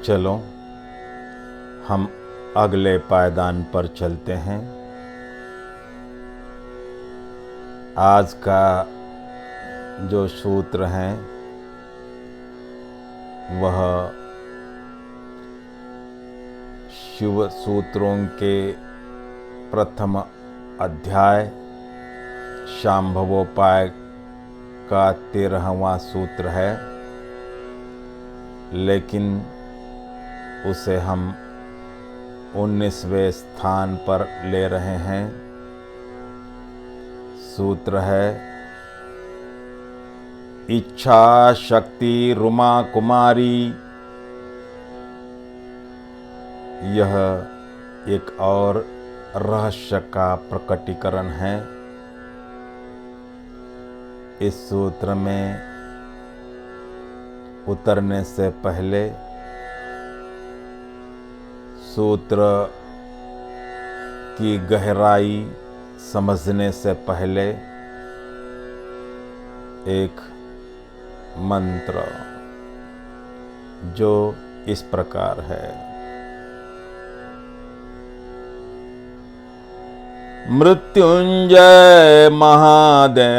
चलो हम अगले पायदान पर चलते हैं। आज का जो सूत्र है वह शिव सूत्रों के प्रथम अध्याय शांभवोपाय का 13वां सूत्र है, लेकिन उसे हम 19वें स्थान पर ले रहे हैं। सूत्र है इच्छा शक्ति रुमा कुमारी। यह एक और रहस्य का प्रकटीकरण है। इस सूत्र में उतरने से पहले, सूत्र की गहराई समझने से पहले एक मंत्र जो इस प्रकार है। मृत्युंजय महादेव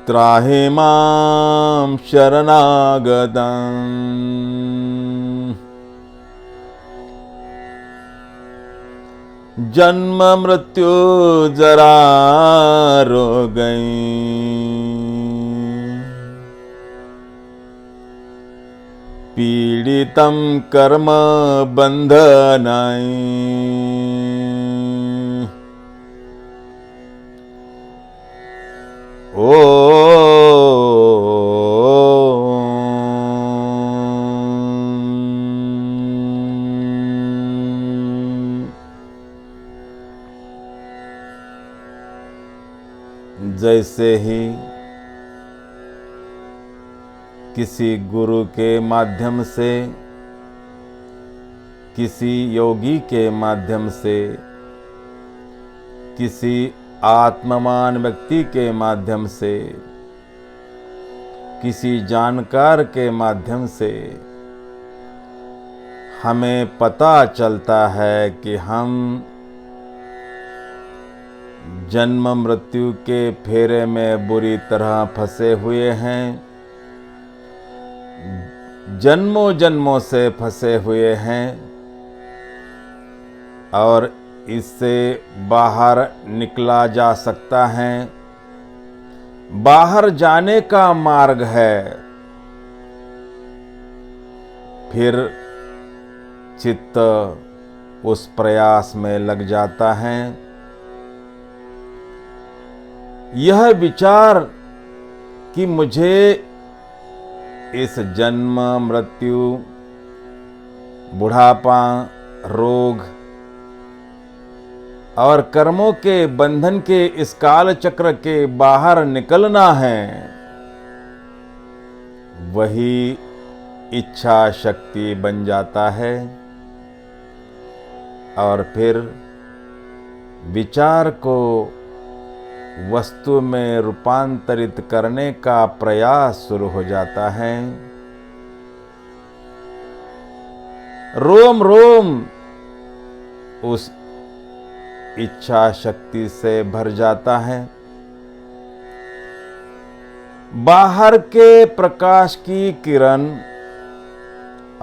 त्राहि मां शरणागतं जन्म मृत्यु जरा रोगै पीड़ितं कर्म बंधनै जैसे ही किसी गुरु के माध्यम से, किसी योगी के माध्यम से, किसी आत्मवान व्यक्ति के माध्यम से, किसी जानकार के माध्यम से हमें पता चलता है कि हम जन्म मृत्यु के फेरे में बुरी तरह फंसे हुए हैं, जन्मों जन्मों से फंसे हुए हैं और इससे बाहर निकला जा सकता है। बाहर जाने का मार्ग है। फिर चित्त उस प्रयास में लग जाता है। यह विचार कि मुझे इस जन्म मृत्यु बुढ़ापा रोग और कर्मों के बंधन के इस काल चक्र के बाहर निकलना है, वही इच्छा शक्ति बन जाता है। और फिर विचार को वस्तु में रूपांतरित करने का प्रयास शुरू हो जाता है। रोम रोम उस इच्छा शक्ति से भर जाता है। बाहर के प्रकाश की किरण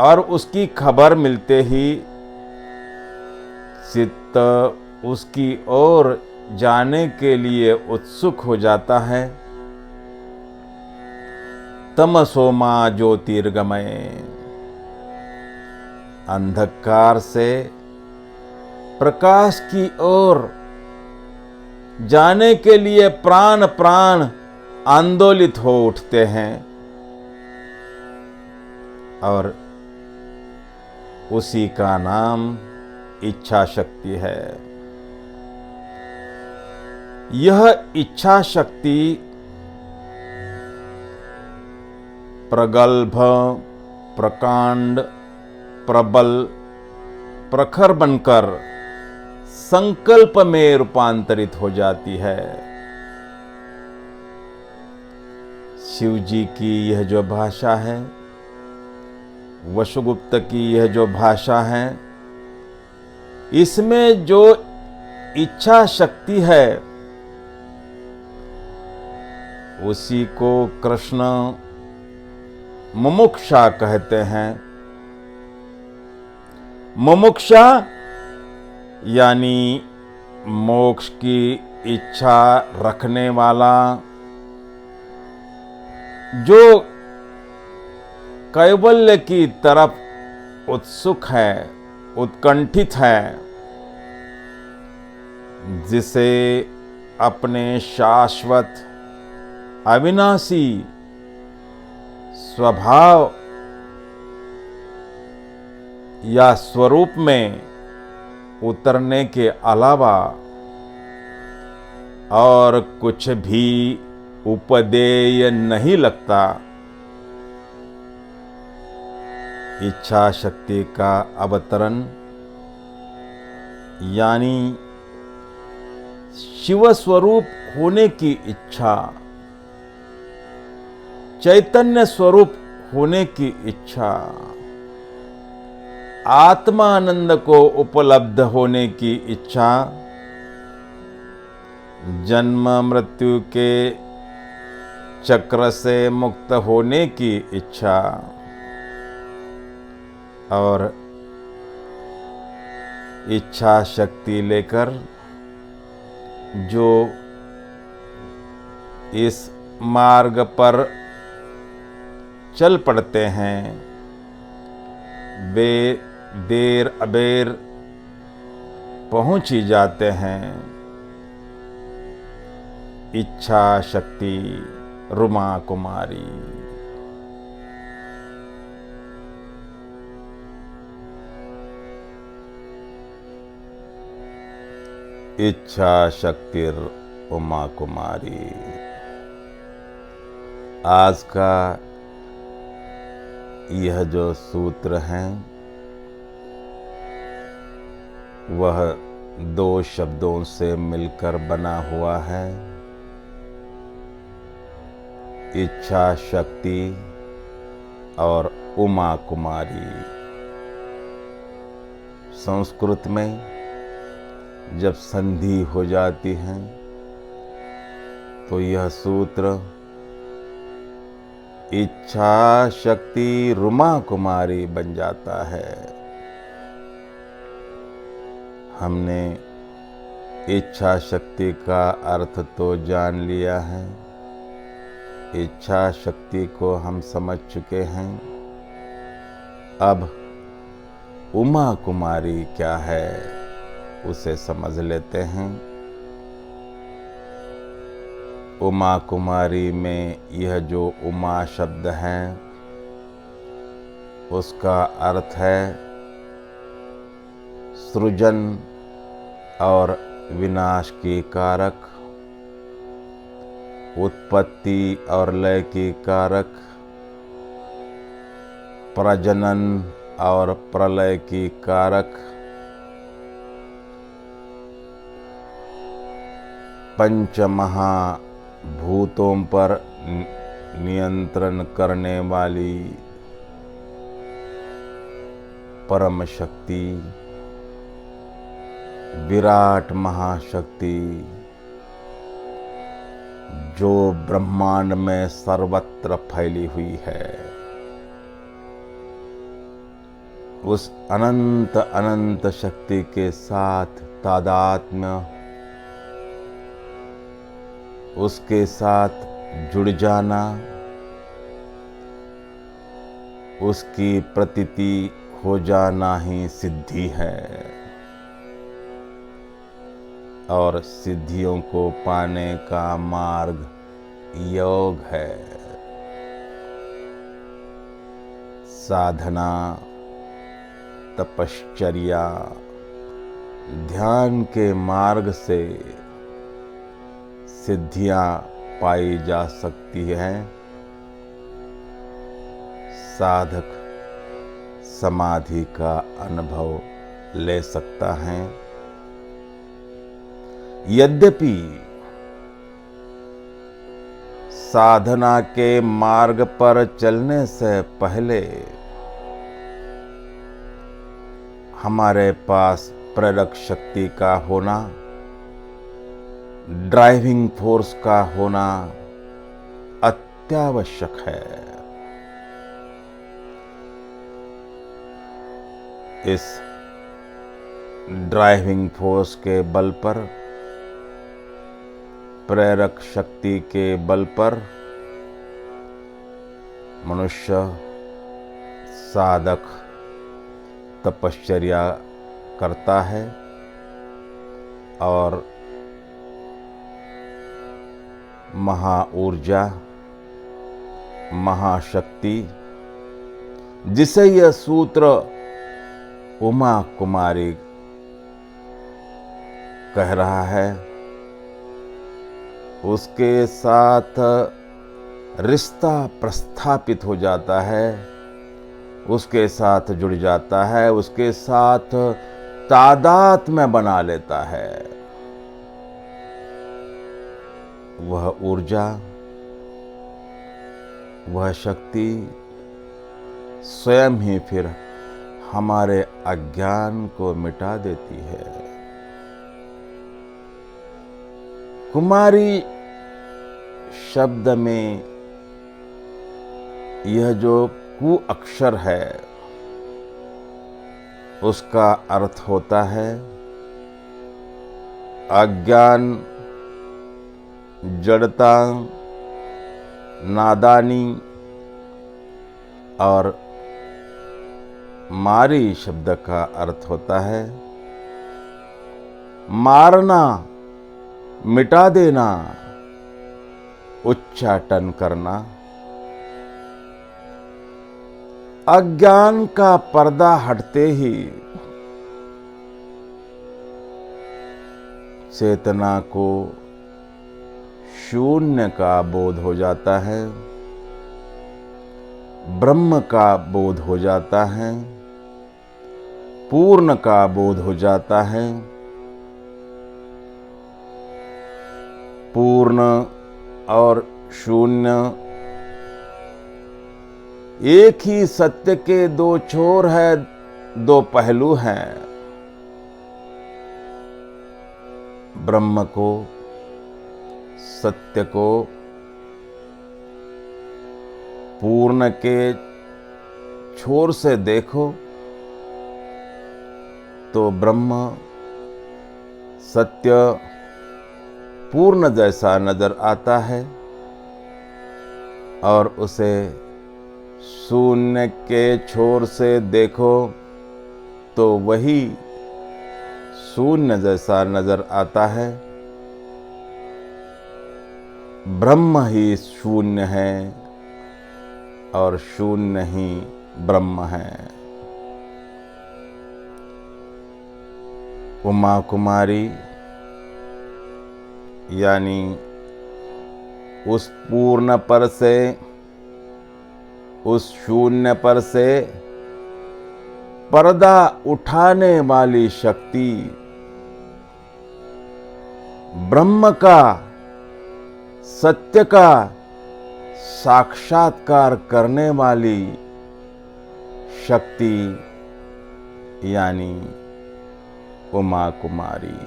और उसकी खबर मिलते ही चित्त उसकी ओर जाने के लिए उत्सुक हो जाता है। तमसो मा ज्योतिर्गमय, अंधकार से प्रकाश की ओर जाने के लिए प्राण प्राण आंदोलित हो उठते हैं और उसी का नाम इच्छा शक्ति है। यह इच्छा शक्ति प्रगल्भ, प्रकांड, प्रबल, प्रखर बनकर संकल्प में रूपांतरित हो जाती है। शिव जी की यह जो भाषा है, वसुगुप्त की यह जो भाषा है, इसमें जो इच्छा शक्ति है उसी को कृष्ण मुमुक्षा कहते हैं। मुमुक्षा यानी मोक्ष की इच्छा रखने वाला, जो कैवल्य की तरफ उत्सुक है, उत्कंठित है, जिसे अपने शाश्वत अविनाशी स्वभाव या स्वरूप में उतरने के अलावा और कुछ भी उपदेय नहीं लगता। इच्छा शक्ति का अवतरण यानी शिव स्वरूप होने की इच्छा, चैतन्य स्वरूप होने की इच्छा, आत्मानंद को उपलब्ध होने की इच्छा, जन्म मृत्यु के चक्र से मुक्त होने की इच्छा और इच्छा शक्ति लेकर जो इस मार्ग पर चल पड़ते हैं, वे देर अबेर पहुंच ही जाते हैं। इच्छा शक्ति रुमा कुमारी। इच्छा शक्ति उमा कुमारी। आज का यह जो सूत्र है वह दो शब्दों से मिलकर बना हुआ है, इच्छा शक्ति और उमा कुमारी। संस्कृत में जब संधि हो जाती है तो यह सूत्र इच्छा शक्ति रुमा कुमारी बन जाता है। हमने इच्छा शक्ति का अर्थ तो जान लिया है, इच्छा शक्ति को हम समझ चुके हैं। अब उमा कुमारी क्या है उसे समझ लेते हैं। उमा कुमारी में यह जो उमा शब्द है उसका अर्थ है सृजन और विनाश की कारक, उत्पत्ति और लय की कारक, प्रजनन और प्रलय की कारक, पंच महाभूतों पर नियंत्रण करने वाली परम शक्ति, विराट महाशक्ति जो ब्रह्मांड में सर्वत्र फैली हुई है। उस अनंत अनंत शक्ति के साथ तादात्म्य, उसके साथ जुड़ जाना, उसकी प्रतीति हो जाना ही सिद्धि है और सिद्धियों को पाने का मार्ग योग है। साधना, तपश्चर्या, ध्यान के मार्ग से सिद्धियां पाई जा सकती हैं। साधक समाधि का अनुभव ले सकता है। यद्यपि साधना के मार्ग पर चलने से पहले हमारे पास प्रेरक शक्ति का होना, ड्राइविंग फोर्स का होना अत्यावश्यक है। इस ड्राइविंग फोर्स के बल पर, प्रेरक शक्ति के बल पर मनुष्य साधक तपश्चर्या करता है और महाऊर्जा, महाशक्ति, जिसे यह सूत्र उमा कुमारी कह रहा है, उसके साथ रिश्ता प्रस्थापित हो जाता है, उसके साथ जुड़ जाता है, उसके साथ तादाद में बना लेता है। वह ऊर्जा, वह शक्ति स्वयं ही फिर हमारे अज्ञान को मिटा देती है। कुमारी शब्द में यह जो कु अक्षर है, उसका अर्थ होता है अज्ञान, जड़ता, नादानी, और मारी शब्द का अर्थ होता है मारना, मिटा देना, उच्चाटन करना। अज्ञान का पर्दा हटते ही चेतना को शून्य का बोध हो जाता है, ब्रह्म का बोध हो जाता है, पूर्ण का बोध हो जाता है। पूर्ण और शून्य एक ही सत्य के दो छोर है, दो पहलू हैं। ब्रह्म को, सत्य को पूर्ण के छोर से देखो तो ब्रह्म, सत्य पूर्ण जैसा नजर आता है, और उसे शून्य के छोर से देखो तो वही शून्य जैसा नजर आता है। ब्रह्म ही शून्य है और शून्य ही ब्रह्म है। उमा कुमारी यानी उस पूर्ण पर से, उस शून्य पर से पर्दा उठाने वाली शक्ति, ब्रह्म का, सत्य का साक्षात्कार करने वाली शक्ति यानी उमा कुमारी।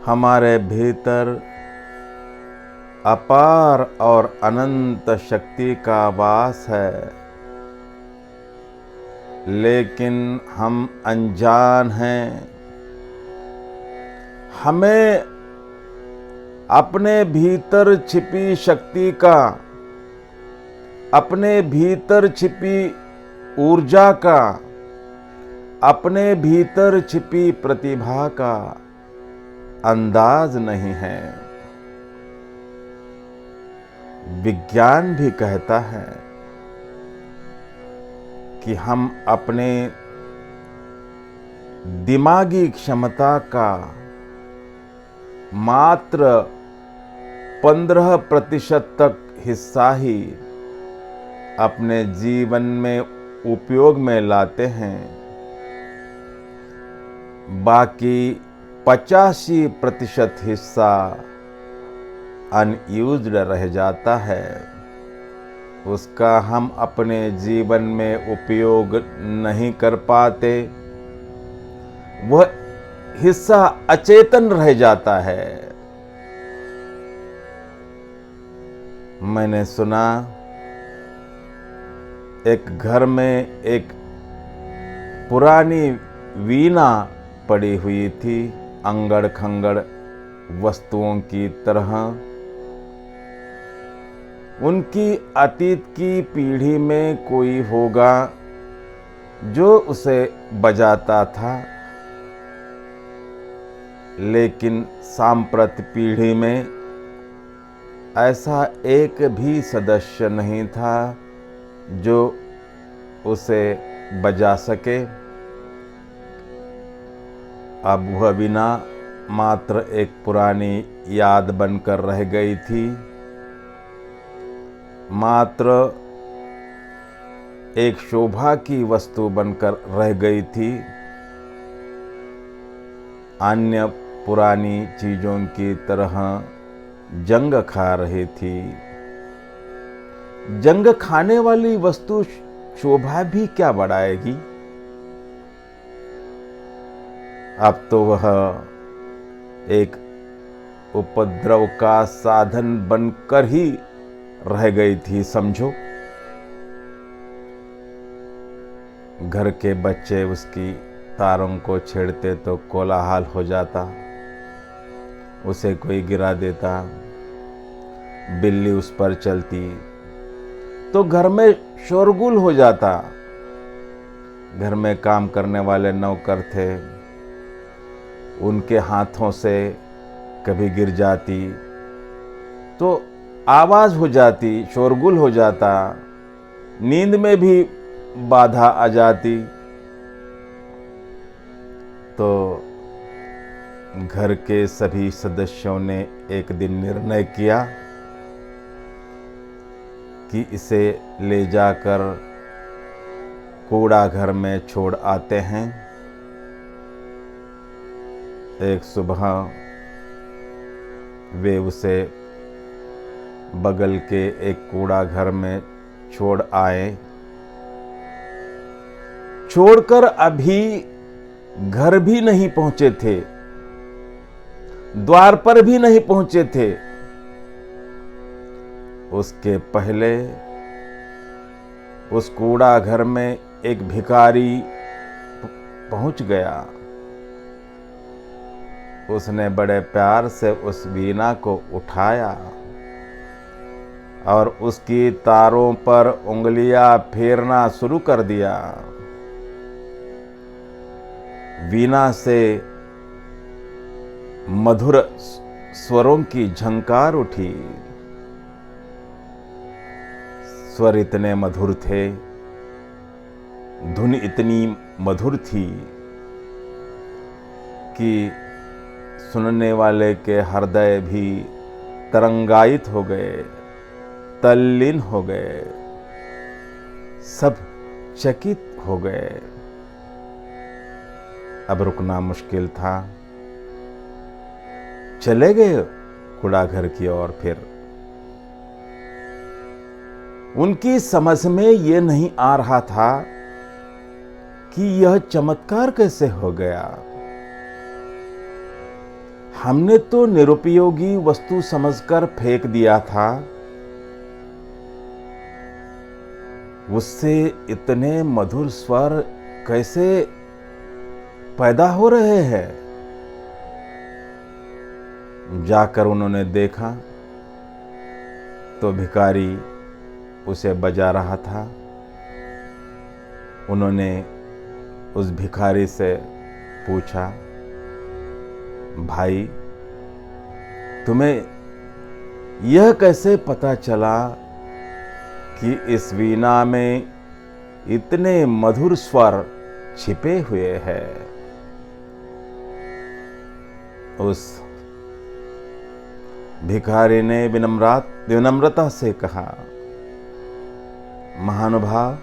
हमारे भीतर अपार और अनंत शक्ति का वास है, लेकिन हम अनजान हैं। हमें अपने भीतर छिपी शक्ति का, अपने भीतर छिपी ऊर्जा का, अपने भीतर छिपी प्रतिभा का अंदाज नहीं है। विज्ञान भी कहता है कि हम अपने दिमागी क्षमता का मात्र 15% तक हिस्सा ही अपने जीवन में उपयोग में लाते हैं। बाकी 85% हिस्सा अनयूज्ड रह जाता है, उसका हम अपने जीवन में उपयोग नहीं कर पाते, वह हिस्सा अचेतन रह जाता है। मैंने सुना एक घर में एक पुरानी वीणा पड़ी हुई थी, अंगड़ खंगड़ वस्तुओं की तरह। उनकी अतीत की पीढ़ी में कोई होगा जो उसे बजाता था, लेकिन सांप्रत पीढ़ी में ऐसा एक भी सदस्य नहीं था जो उसे बजा सके। अब वह वीणा मात्र एक पुरानी याद बनकर रह गई थी, मात्र एक शोभा की वस्तु बनकर रह गई थी। अन्य पुरानी चीजों की तरह जंग खा रही थी। जंग खाने वाली वस्तु शोभा भी क्या बढ़ाएगी। अब तो वह एक उपद्रव का साधन बनकर ही रह गई थी, समझो। घर के बच्चे उसकी तारों को छेड़ते तो कोलाहल हो जाता, उसे कोई गिरा देता, बिल्ली उस पर चलती तो घर में शोरगुल हो जाता। घर में काम करने वाले नौकर थे, उनके हाथों से कभी गिर जाती तो आवाज हो जाती, शोरगुल हो जाता, नींद में भी बाधा आ जाती। तो घर के सभी सदस्यों ने एक दिन निर्णय किया कि इसे ले जाकर कूड़ा घर में छोड़ आते हैं। एक सुबह वे उसे बगल के एक कूड़ा घर में छोड़ आए। छोड़कर अभी घर भी नहीं पहुंचे थे, द्वार पर भी नहीं पहुंचे थे, उसके पहले उस कूड़ा घर में एक भिखारी पहुंच गया। उसने बड़े प्यार से उस वीणा को उठाया और उसकी तारों पर उंगलियां फेरना शुरू कर दिया। वीणा से मधुर स्वरों की झंकार उठी। स्वर इतने मधुर थे, धुन इतनी मधुर थी कि सुनने वाले के हृदय भी तरंगायित हो गए, तल्लीन हो गए, सब चकित हो गए। अब रुकना मुश्किल था, चले गए कूड़ा घर की ओर। फिर उनकी समझ में यह नहीं आ रहा था कि यह चमत्कार कैसे हो गया। हमने तो निरुपयोगी वस्तु समझकर फेंक दिया था, उससे इतने मधुर स्वर कैसे पैदा हो रहे हैं। जाकर उन्होंने देखा तो भिखारी उसे बजा रहा था। उन्होंने उस भिखारी से पूछा, भाई तुम्हें यह कैसे पता चला कि इस वीणा में इतने मधुर स्वर छिपे हुए हैं? उस भिखारी ने विनम्रता से कहा, महानुभाव,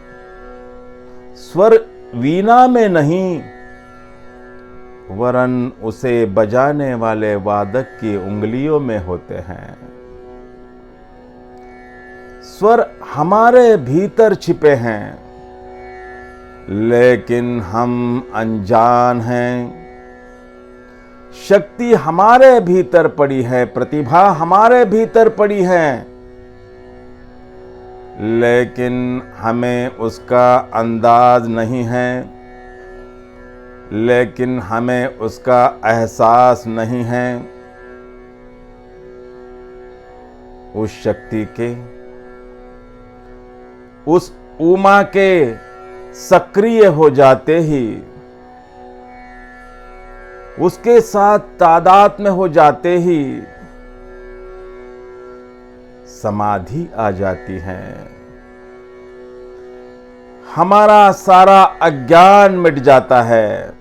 स्वर वीणा में नहीं वरन उसे बजाने वाले वादक की उंगलियों में होते हैं। स्वर हमारे भीतर छिपे हैं, लेकिन हम अनजान हैं। शक्ति हमारे भीतर पड़ी है, प्रतिभा हमारे भीतर पड़ी है, लेकिन हमें उसका अंदाज नहीं है, लेकिन हमें उसका एहसास नहीं है। उस शक्ति के, उस उमा के सक्रिय हो जाते ही, उसके साथ तादाद में हो जाते ही समाधि आ जाती है। हमारा सारा अज्ञान मिट जाता है,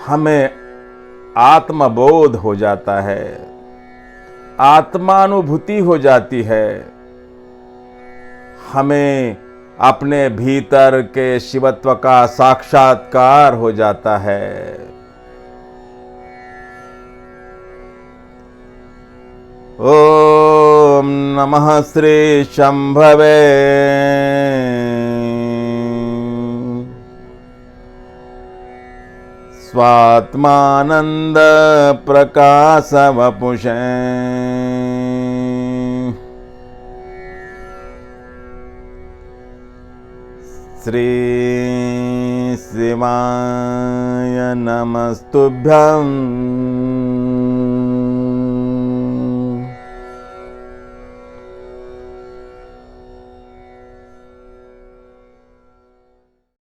हमें आत्मबोध हो जाता है, आत्मानुभूति हो जाती है, हमें अपने भीतर के शिवत्व का साक्षात्कार हो जाता है। ओम नमः श्री शंभवे। स्वात्मानंद प्रकाश वपुषे। श्री शिवाय नमस्तुभ्यं।